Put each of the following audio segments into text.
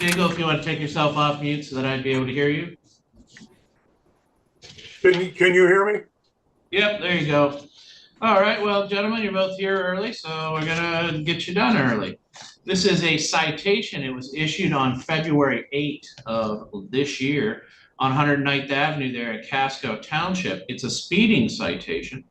Dingle, if you want to take yourself off mute so that I'd be able to hear you. Can you hear me? Yep, there you go. All right, well, gentlemen, you're both here early, so we're gonna get you done early. This is a citation. It was issued on February 8th of this year on 109th Avenue there at Casco Township. It's a speeding citation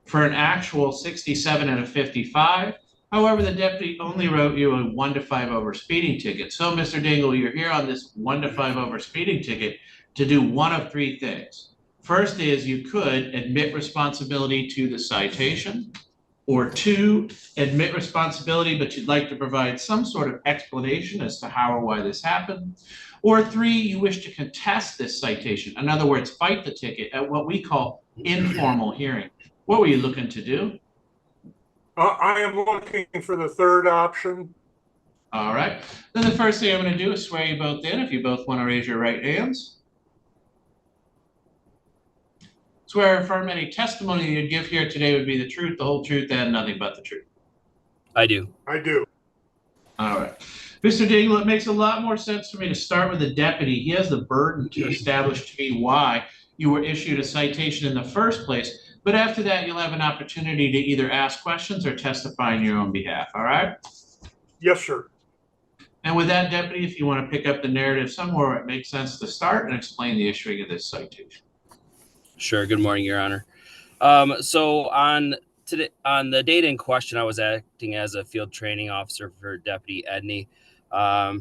for an actual 67 and a 55. However, the deputy only wrote you a 1 to 5 over speeding ticket. So, Mr. Dingle, you're here on this 1 to 5 over speeding ticket to do one of three things. First is you could admit responsibility to the citation, or two, admit responsibility, but you'd like to provide some sort of explanation as to how or why this happened. Or three, you wish to contest this citation. In other words, fight the ticket at what we call informal hearing. What were you looking to do? I am looking for the third option. All right. Then the first thing I'm going to do is swear you both in. If you both want to raise your right hands. Swear or affirm any testimony you'd give here today would be the truth, the whole truth, and nothing but the truth. I do. I do. All right. Mr. Dingle, it makes a lot more sense for me to start with the deputy. He has the burden to establish to me why you were issued a citation in the first place. But after that, you'll have an opportunity to either ask questions or testify on your own behalf. All right? Yes, sir. And with that, deputy, if you want to pick up the narrative somewhere where it makes sense to start and explain the issuing of this citation. Sure. Good morning, Your Honor. So on the date in question, I was acting as a field training officer for Deputy Edney.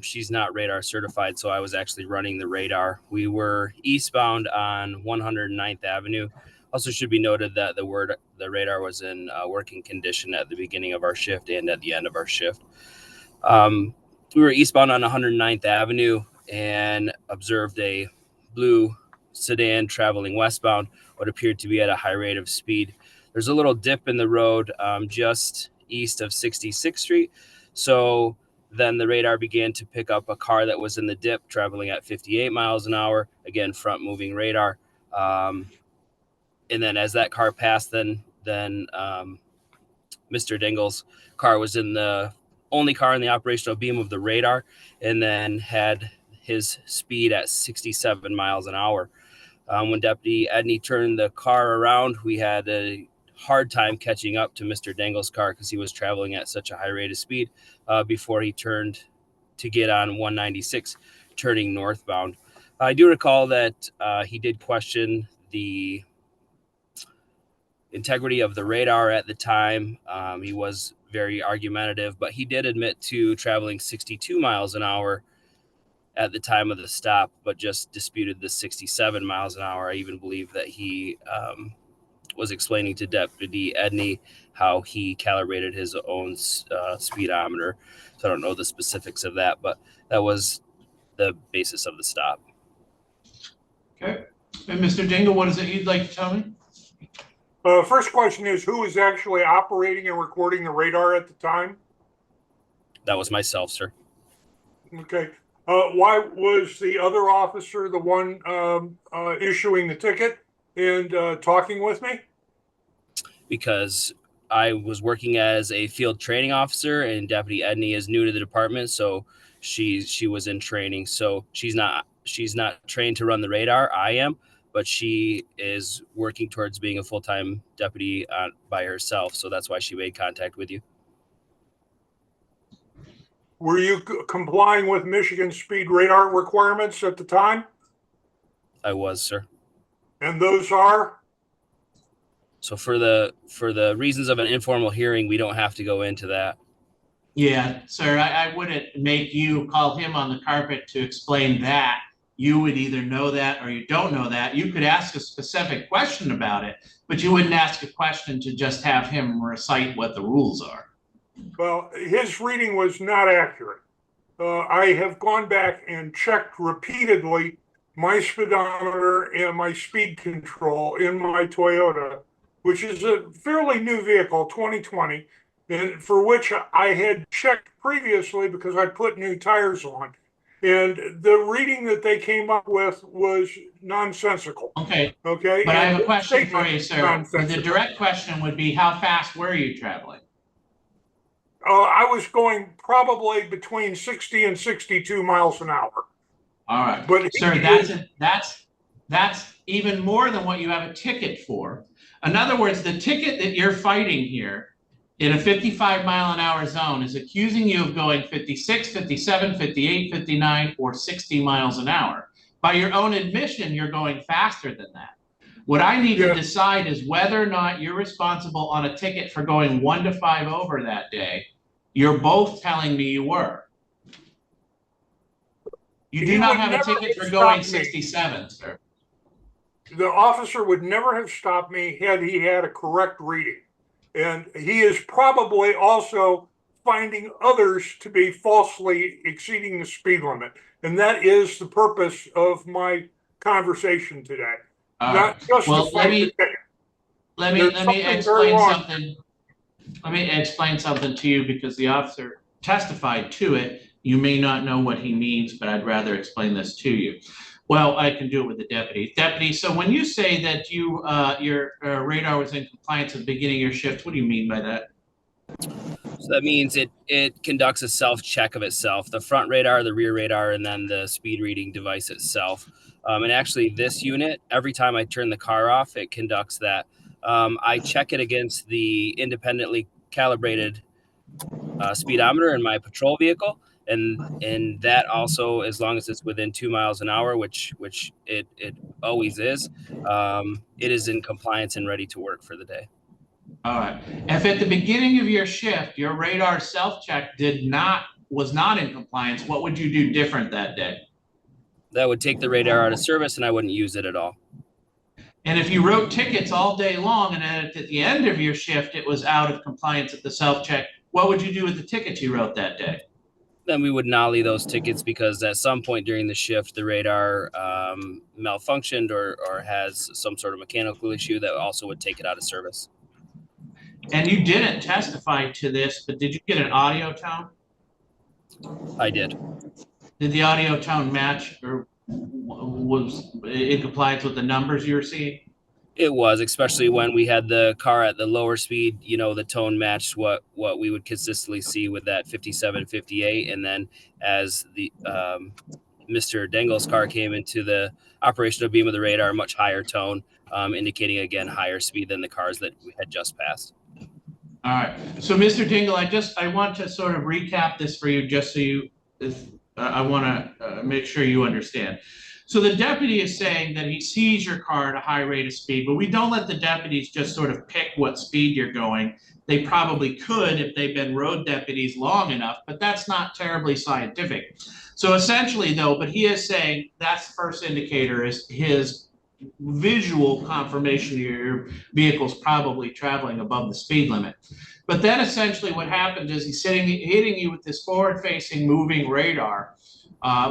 She's not radar certified, so I was actually running the radar. We were eastbound on 109th Avenue. Also should be noted that the radar was in working condition at the beginning of our shift and at the end of our shift. We were eastbound on 109th Avenue and observed a blue sedan traveling westbound, what appeared to be at a high rate of speed. There's a little dip in the road just east of 66th Street. So then the radar began to pick up a car that was in the dip traveling at 58 miles an hour, again, front moving radar. And then as that car passed, then Mr. Dingle's car was in the only car in the operational beam of the radar, and then had his speed at 67 miles an hour. When Deputy Edney turned the car around, we had a hard time catching up to Mr. Dingle's car because he was traveling at such a high rate of speed before he turned to get on 196, turning northbound. I do recall that he did question the integrity of the radar at the time. He was very argumentative, but he did admit to traveling 62 miles an hour at the time of the stop, but just disputed the 67 miles an hour. I even believe that he was explaining to Deputy Edney how he calibrated his own speedometer. So I don't know the specifics of that, but that was the basis of the stop. Okay. And Mr. Dingle, what is it you'd like to tell me? First question is, who was actually operating and recording the radar at the time? That was myself, sir. Okay. Why was the other officer the one issuing the ticket and talking with me? Because I was working as a field training officer, and Deputy Edney is new to the department, so she was in training. So she's not trained to run the radar. I am, but she is working towards being a full-time deputy by herself. So that's why she made contact with you. Were you complying with Michigan speed radar requirements at the time? I was, sir. And those are? So for the reasons of an informal hearing, we don't have to go into that. Yeah, sir, I wouldn't make you call him on the carpet to explain that. You would either know that or you don't know that. You could ask a specific question about it, but you wouldn't ask a question to just have him recite what the rules are. Well, his reading was not accurate. I have gone back and checked repeatedly my speedometer and my speed control in my Toyota, which is a fairly new vehicle, 2020, and for which I had checked previously because I put new tires on. And the reading that they came up with was nonsensical. Okay. Okay. But I have a question for you, sir. The direct question would be, how fast were you traveling? I was going probably between 60 and 62 miles an hour. All right, But sir, that's even more than what you have a ticket for. In other words, the ticket that you're fighting here in a 55 mile an hour zone is accusing you of going 56, 57, 58, 59, or 60 miles an hour. By your own admission, you're going faster than that. What I need to decide is whether or not you're responsible on a ticket for going 1 to 5 over that day. You're both telling me you were. You do not have a ticket for going 67, sir. The officer would never have stopped me had he had a correct reading. And he is probably also finding others to be falsely exceeding the speed limit. And that is the purpose of my conversation today. Not just well, let me explain something. Let me explain something to you because the officer testified to it. You may not know what he means, but I'd rather explain this to you. Well, I can do it with the deputy. Deputy, so when you say that your radar was in compliance at the beginning of your shift, what do you mean by that? So that means it conducts a self-check of itself, the front radar, the rear radar, and then the speed reading device itself. And actually this unit, every time I turn the car off, it conducts that. I check it against the independently calibrated speedometer in my patrol vehicle. And that also, as long as it's within 2 miles an hour, which it always is, it is in compliance and ready to work for the day. All right. If at the beginning of your shift, your radar self-check was not in compliance, what would you do different that day? That would take the radar out of service and I wouldn't use it at all. And if you wrote tickets all day long and at the end of your shift, it was out of compliance at the self-check, what would you do with the tickets you wrote that day? Then we would nollie those tickets because at some point during the shift, the radar malfunctioned or has some sort of mechanical issue that also would take it out of service. And you didn't testify to this, but did you get an audio tone? I did. Did the audio tone match or was in compliance with the numbers you were seeing? It was, especially when we had the car at the lower speed, you know, the tone matched what we would consistently see with that 57, 58. And then as the Mr. Dengle's car came into the operational beam of the radar, much higher tone, indicating, again, higher speed than the cars that we had just passed. All right. So, Mr. Dingle, I want to sort of recap this for you just so you, I want to make sure you understand. So the deputy is saying that he sees your car at a high rate of speed, but we don't let the deputies just sort of pick what speed you're going. They probably could if they've been road deputies long enough, but that's not terribly scientific. So essentially though, but he is saying that's the first indicator is his visual confirmation your vehicle's probably traveling above the speed limit. But then essentially what happens is he's hitting you with this forward-facing moving radar,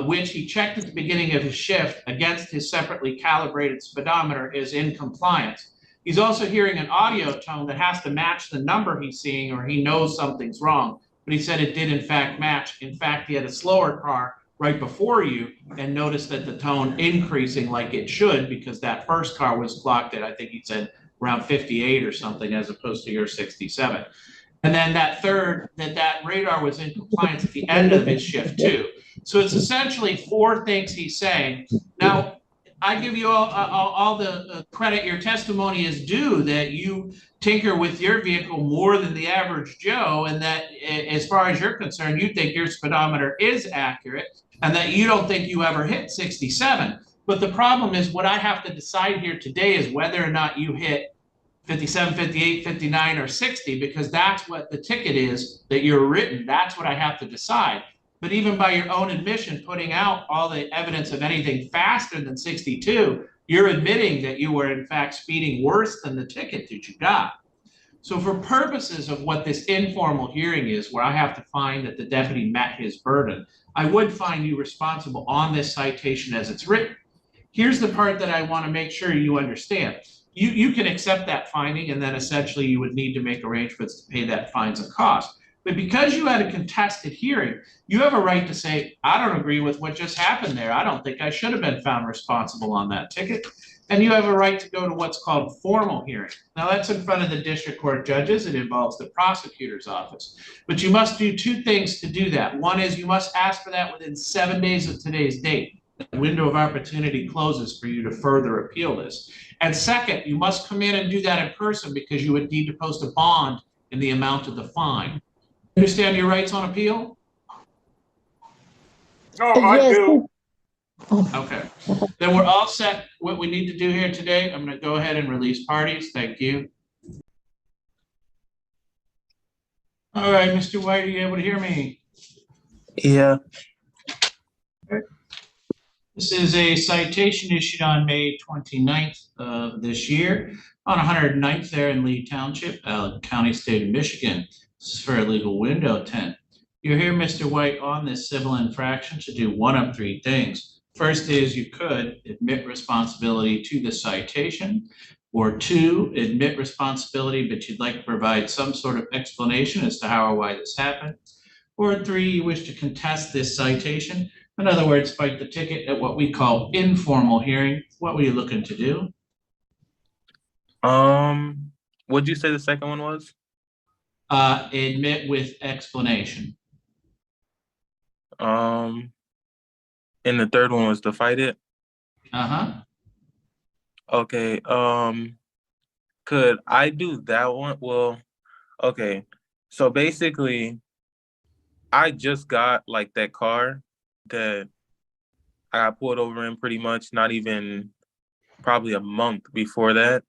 which he checked at the beginning of his shift against his separately calibrated speedometer is in compliance. He's also hearing an audio tone that has to match the number he's seeing or he knows something's wrong. But he said it did in fact match. In fact, he had a slower car right before you and noticed that the tone increasing like it should because that first car was clocked at, I think he said around 58 or something as opposed to your 67. And then that third, that radar was in compliance at the end of his shift too. So it's essentially 4 things he's saying. Now, I give you all the credit your testimony is due that you tinker with your vehicle more than the average Joe, and that as far as you're concerned, you think your speedometer is accurate and that you don't think you ever hit 67. But the problem is what I have to decide here today is whether or not you hit 57, 58, 59, or 60, because that's what the ticket is that you're written. That's what I have to decide. But even by your own admission, putting out all the evidence of anything faster than 62, you're admitting that you were in fact speeding worse than the ticket that you got. So for purposes of what this informal hearing is, where I have to find that the deputy met his burden, I would find you responsible on this citation as it's written. Here's the part that I want to make sure you understand. You can accept that finding, and then essentially you would need to make arrangements to pay that fines and costs. But because you had a contested hearing, you have a right to say, I don't agree with what just happened there. I don't think I should have been found responsible on that ticket. And you have a right to go to what's called formal hearing. Now, that's in front of the district court judges. It involves the prosecutor's office. But you must do two things to do that. One is you must ask for that within 7 days of today's date. The window of opportunity closes for you to further appeal this. And second, you must come in and do that in person because you would need to post a bond in the amount of the fine. Understand your rights on appeal? No, I Yes. do. Okay, then we're all set. What we need to do here today, I'm gonna go ahead and release parties. Thank you. All right, Mr. White, are you able to hear me? Yeah. This is a citation issued on May 29th of this year on 109th there in Lee Township, Allen County, State of Michigan. This is for illegal window tint. You're here, Mr. White, on this civil infraction to do one of three things. First is you could admit responsibility to the citation, or two, admit responsibility, but you'd like to provide some sort of explanation as to how or why this happened. Or three, you wish to contest this citation. In other words, fight the ticket at what we call informal hearing. What were you looking to do? What'd you say the second one was? Admit with explanation. And the third one was to fight it. Uh-huh. Okay. Could I do that one? Well, okay. So basically, I just got like that car that I got pulled over in pretty much not even probably a month before that.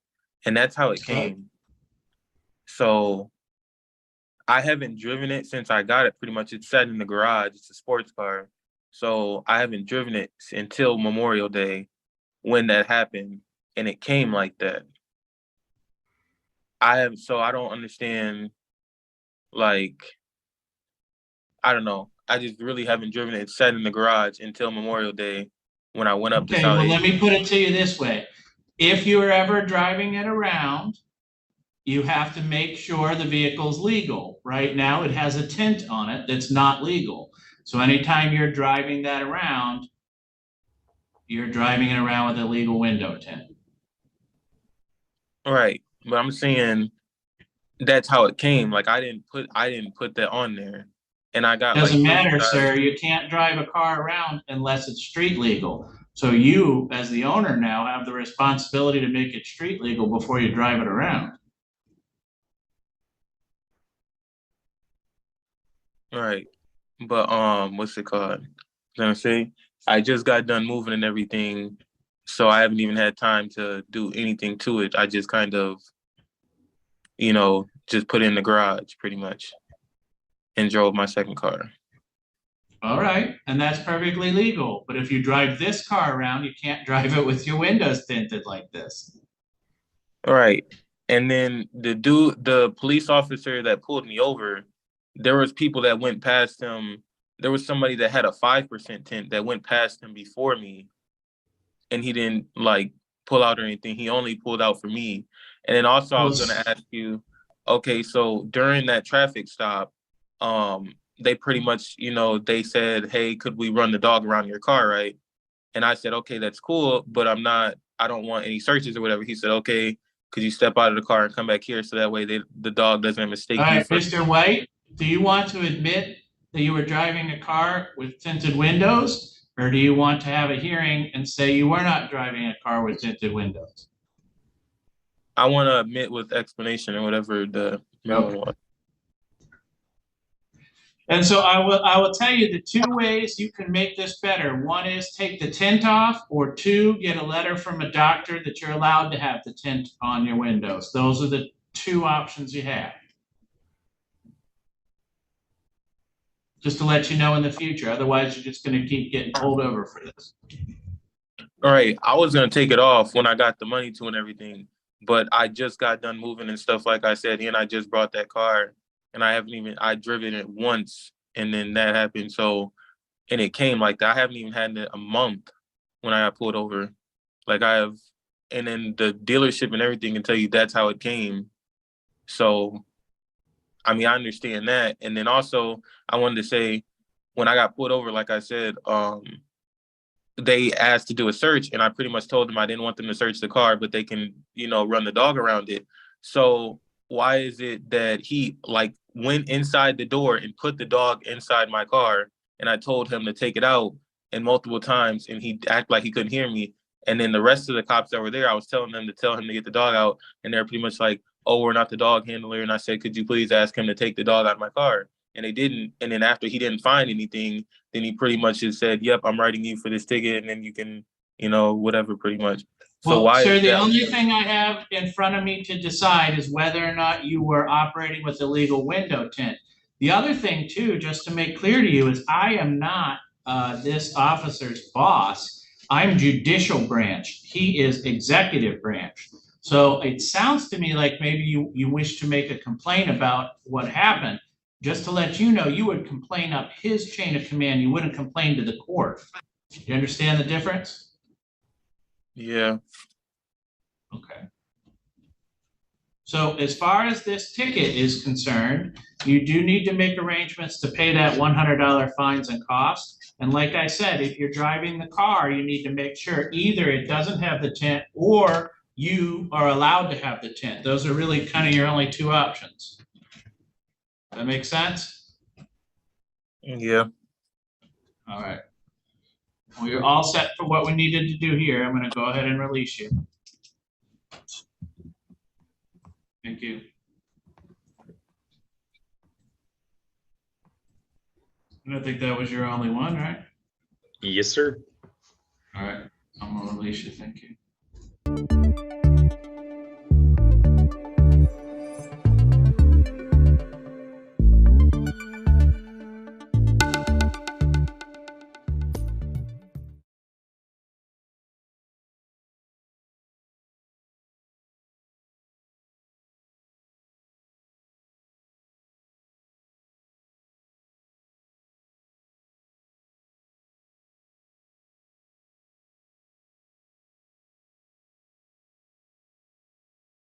And that's how it came. So I haven't driven it since I got it pretty much. It's sat in the garage. It's a sports car. So I haven't driven it until Memorial Day when that happened. And it came like that. So I don't understand, like, I don't know. I just really haven't driven it. It's sat in the garage until Memorial Day when I went up to Okay, South well, Asia. let me put it to you this way. If you're ever driving it around, you have to make sure the vehicle's legal. Right now, it has a tint on it that's not legal. So anytime you're driving that around, you're driving it around with a legal window tint. Right. But I'm saying that's how it came. Like I didn't put that on there. And I got Doesn't like matter, police sir. You can't drive a car around unless it's street legal. So you, as the owner now, have the responsibility to make it street legal before you drive it around. Right. But what's it called? Gonna say I just got done moving and everything, so I haven't even had time to do anything to it. I just kind of, just put it in the garage pretty much and drove my second car. All right, and that's perfectly legal. But if you drive this car around, you can't drive it with your windows tinted like this. All right. And then the police officer that pulled me over, there was people that went past him. There was somebody that had a 5% tint that went past him before me, and he didn't like pull out or anything. He only pulled out for me. And then also I was gonna ask you, okay, so during that traffic stop, they pretty much, they said, hey, could we run the dog around your car, right? And I said, okay, that's cool, but I don't want any searches or whatever. He said, okay, could you step out of the car and come back here so that way the dog doesn't mistake All you right, for. Mr. White, do you want to admit that you were driving a car with tinted windows? Or do you want to have a hearing and say you were not driving a car with tinted windows? I want to admit with explanation or whatever the minimum was. And so I will tell you the two ways you can make this better. One is take the tint off, or two, get a letter from a doctor that you're allowed to have the tint on your windows. Those are the two options you have. Just to let you know in the future. Otherwise, you're just going to keep getting pulled over for this. All right. I was going to take it off when I got the money to and everything, but I just got done moving and stuff, like I said, and I just brought that car and I driven it once and then that happened. So, and it came like that. I haven't even had it a month when I got pulled over. And then the dealership and everything can tell you that's how it came. So, I mean, I understand that. And then also I wanted to say when I got pulled over, like I said, they asked to do a search, and I pretty much told them I didn't want them to search the car, but they can, run the dog around it. So why is it that he like went inside the door and put the dog inside my car, and I told him to take it out and multiple times, and he acted like he couldn't hear me. And then the rest of the cops that were there, I was telling them to tell him to get the dog out, and they're pretty much like, "Oh, we're not the dog handler." And I said, "Could you please ask him to take the dog out of my car?" And they didn't. And then after he didn't find anything, then he pretty much just said, "Yep, I'm writing you for this ticket, and then you can, whatever, pretty much." So Well, why sir, is the that? only thing I have in front of me to decide is whether or not you were operating with illegal window tint. The other thing too, just to make clear to you, is I am not this officer's boss. I'm judicial branch. He is executive branch. So it sounds to me like maybe you wish to make a complaint about what happened. Just to let you know, you would complain up his chain of command. You wouldn't complain to the court. You understand the difference? Yeah. Okay. So as far as this ticket is concerned, you do need to make arrangements to pay that $100 fines and costs. And like I said, if you're driving the car, you need to make sure either it doesn't have the tint or you are allowed to have the tint. Those are really kind of your only two options. That make sense? Yeah. All right. Well, you're all set for what we needed to do here. I'm going to go ahead and release you. Thank you. I don't think that was your only one, right? Yes, sir. All right, I'm gonna release you. Thank you.